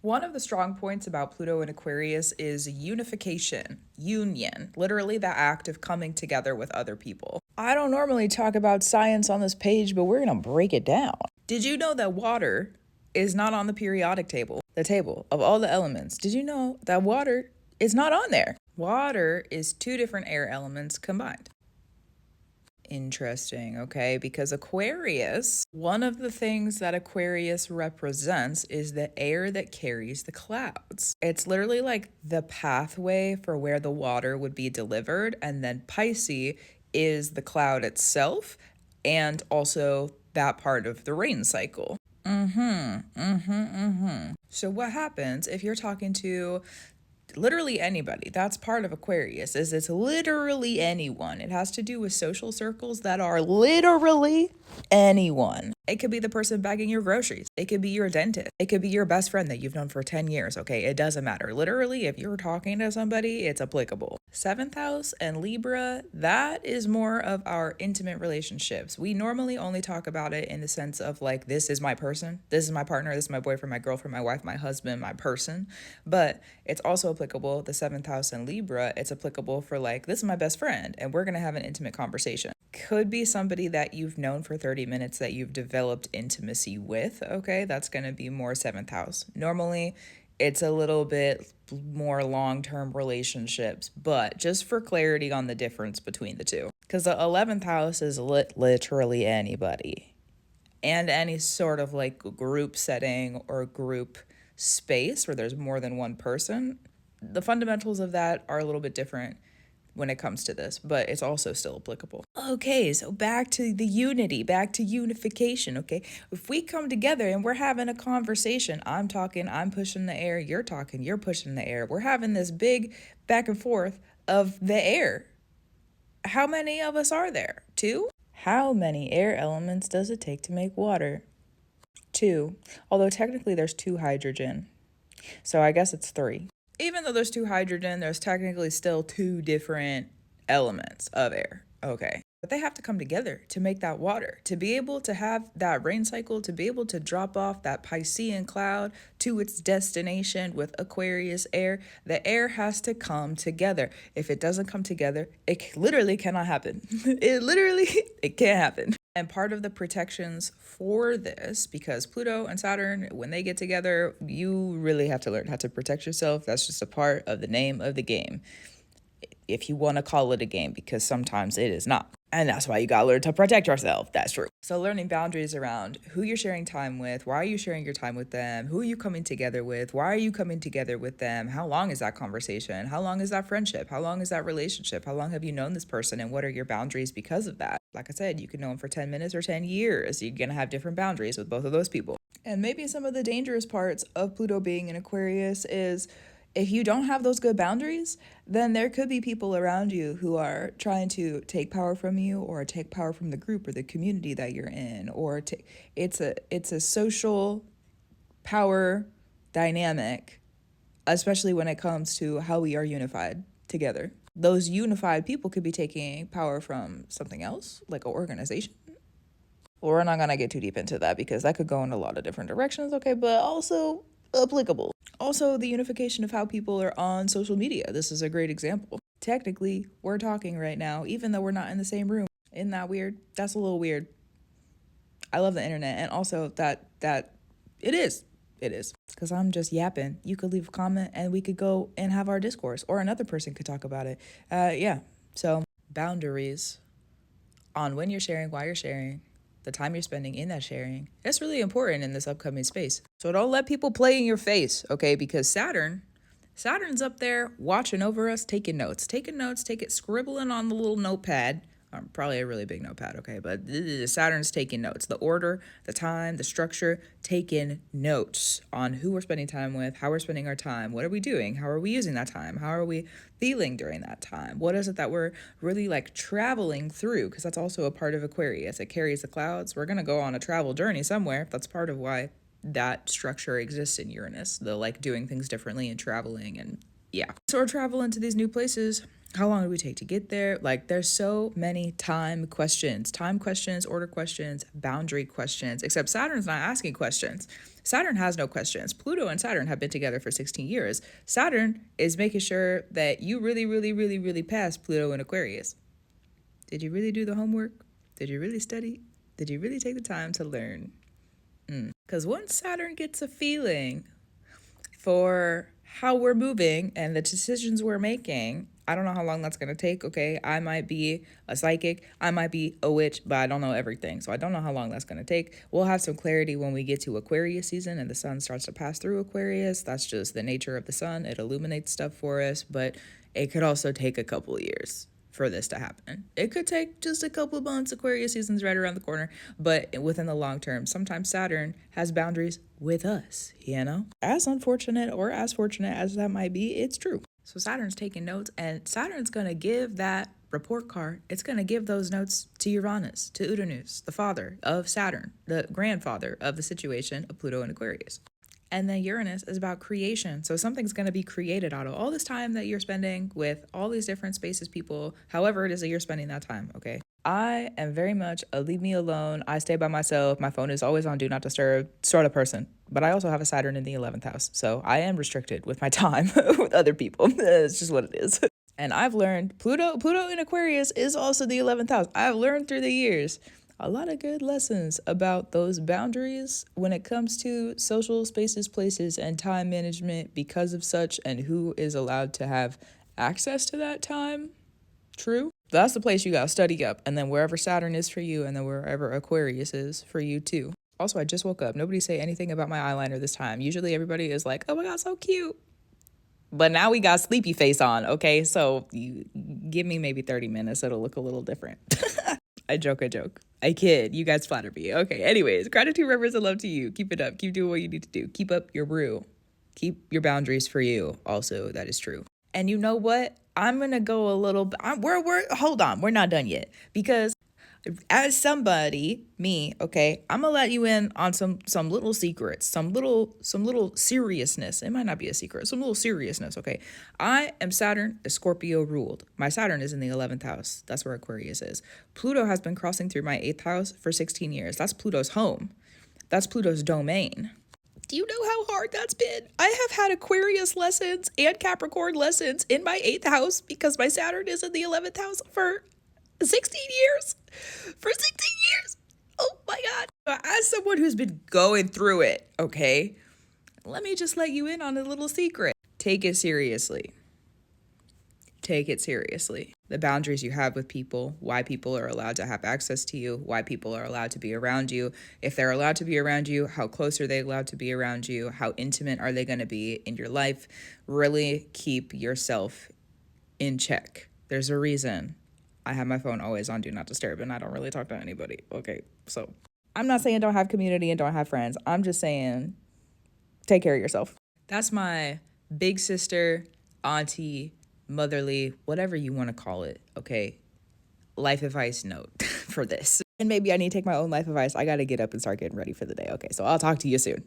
One of the strong points about Pluto and Aquarius is unification, union, literally the act of coming together with other people. I don't normally talk about science on this page, but we're going to break it down. Did you know that water is not on the periodic table, the table of all the elements? Did you know that water is not on there? Water is two different air elements combined. Interesting, okay? Because Aquarius, one of the things that Aquarius represents is the air that carries the clouds. It's literally like the pathway for where the water would be delivered, and then Pisces is the cloud itself and also that part of the rain cycle. So what happens if you're talking to literally anybody? That's part of Aquarius, is it's literally anyone. It has to do with social circles that are literally anyone. It could be the person bagging your groceries. It could be your dentist. It could be your best friend that you've known for 10 years, okay? It doesn't matter. Literally, if you're talking to somebody, it's applicable. Seventh house and Libra, that is more of our intimate relationships. We normally only talk about it in the sense of like, this is my person, this is my partner, this is my boyfriend, my girlfriend, my wife, my husband, my person. But it's also applicable, the seventh house in Libra, it's applicable for like, this is my best friend and we're going to have an intimate conversation. Could be somebody that you've known for 30 minutes that you've developed intimacy with, okay? That's going to be more seventh house. Normally, it's a little bit more long-term relationships, but just for clarity on the difference between the two. Because the 11th house is literally anybody and any sort of like group setting or group space where there's more than one person. The fundamentals of that are a little bit different when it comes to this, but it's also still applicable. Okay, so back to the unity, back to unification, okay? If we come together and we're having a conversation, I'm talking, I'm pushing the air, you're talking, you're pushing the air. We're having this big back and forth of the air. How many of us are there? 2? How many air elements does it take to make water? 2. Although technically there's 2 hydrogen. So I guess it's 3. Even though there's 2 hydrogen, there's technically still 2 different elements of air. Okay. But they have to come together to make that water, to be able to have that rain cycle, to be able to drop off that Piscean cloud to its destination with Aquarius air. The air has to come together. If it doesn't come together, it literally cannot happen. It can't happen. And part of the protections for this, because Pluto and Saturn, when they get together, you really have to learn how to protect yourself. That's just a part of the name of the game, if you want to call it a game, because sometimes it is not. And that's why you gotta learn to protect yourself. That's true. So learning boundaries around who you're sharing time with, why are you sharing your time with them, who are you coming together with, why are you coming together with them, how long is that conversation, how long is that friendship, how long is that relationship, how long have you known this person, and what are your boundaries because of that? Like I said, you can know them for 10 minutes or 10 years. You're gonna have different boundaries with both of those people. And maybe some of the dangerous parts of Pluto being in Aquarius is, if you don't have those good boundaries, then there could be people around you who are trying to take power from you, or take power from the group or the community that you're in, or it's a social power dynamic, especially when it comes to how we are unified together. Those unified people could be taking power from something else, like an organization. We're not gonna get too deep into that because that could go in a lot of different directions, okay, but also applicable. Also, the unification of how people are on social media. This is a great example. Technically, we're talking right now, even though we're not in the same room. Isn't that weird? That's a little weird. I love the internet, and also that it is. Because I'm just yapping. You could leave a comment and we could go and have our discourse, or another person could talk about it. Yeah. So boundaries on when you're sharing, why you're sharing, the time you're spending in that sharing. That's really important in this upcoming space. So don't let people play in your face, okay? Because Saturn's up there watching over us, taking notes, scribbling on the little notepad. Probably a really big notepad, okay? But Saturn's taking notes. The order, the time, the structure, taking notes on who we're spending time with, how we're spending our time, what are we doing, how are we using that time, how are we feeling during that time, what is it that we're really like traveling through, because that's also a part of Aquarius. It carries the clouds. We're going to go on a travel journey somewhere. That's part of why that structure exists in Uranus, the like doing things differently and traveling, and yeah. So we're traveling to these new places How long do we take to get there? Like, there's so many time questions, order questions, boundary questions, except Saturn's not asking questions. Saturn has no questions. Pluto and Saturn have been together for 16 years. Saturn is making sure that you really, really, really, really pass Pluto in Aquarius. Did you really do the homework? Did you really study? Did you really take the time to learn? Because once Saturn gets a feeling for how we're moving and the decisions we're making, I don't know how long that's going to take, okay? I might be a psychic, I might be a witch, but I don't know everything. So I don't know how long that's going to take. We'll have some clarity when we get to Aquarius season and the sun starts to pass through Aquarius. That's just the nature of the sun. It illuminates stuff for us, but it could also take a couple of years for this to happen. It could take just a couple of months. Aquarius season's right around the corner, but within the long term, sometimes Saturn has boundaries with us, you know? As unfortunate or as fortunate as that might be, it's true. So Saturn's taking notes, and Saturn's going to give that report card. It's going to give those notes to Uranus, to Uranus, the father of Saturn, the grandfather of the situation of Pluto and Aquarius. And then Uranus is about creation. So something's going to be created out of all this time that you're spending with all these different spaces, people, however it is that you're spending that time, okay? I am very much a leave me alone. I stay by myself. My phone is always on do not disturb sort of person. But I also have a Saturn in the 11th house. So I am restricted with my time with other people. It's just what it is. And I've learned Pluto in Aquarius is also the 11th house. I've learned through the years a lot of good lessons about those boundaries when it comes to social spaces, places, and time management because of such, and who is allowed to have access to that time. True. That's the place you gotta study up, and then wherever Saturn is for you, and then wherever Aquarius is for you too. Also, I just woke up. Nobody say anything about my eyeliner this time. Usually everybody is like, oh my God, so cute. But now we got sleepy face on, okay? So you give me maybe 30 minutes, it'll look a little different. I joke. I kid. You guys flatter me. Okay, anyways, gratitude, reverence, and love to you. Keep it up. Keep doing what you need to do. Keep up your brew. Keep your boundaries for you. Also, that is true. And you know what? I'm going to go a little, hold on. We're not done yet. Because as somebody, me, okay, I'm gonna let you in on some little secrets, some little seriousness. It might not be a secret, some little seriousness, okay? I am Saturn, is Scorpio ruled. My Saturn is in the 11th house. That's where Aquarius is. Pluto has been crossing through my 8th house for 16 years. That's Pluto's home. That's Pluto's domain. Do you know how hard that's been? I have had Aquarius lessons and Capricorn lessons in my 8th house because my Saturn is in the 11th house for 16 years. For 16 years. Oh my God. As someone who's been going through it, okay, let me just let you in on a little secret. Take it seriously. Take it seriously. The boundaries you have with people, why people are allowed to have access to you, why people are allowed to be around you. If they're allowed to be around you, how close are they allowed to be around you? How intimate are they going to be in your life? Really keep yourself in check. There's a reason I have my phone always on do not disturb and I don't really talk to anybody. Okay, so I'm not saying don't have community and don't have friends. I'm just saying take care of yourself. That's my big sister, auntie, motherly, whatever you want to call it, okay? Life advice note for this. And maybe I need to take my own life advice. I got to get up and start getting ready for the day. Okay, so I'll talk to you soon.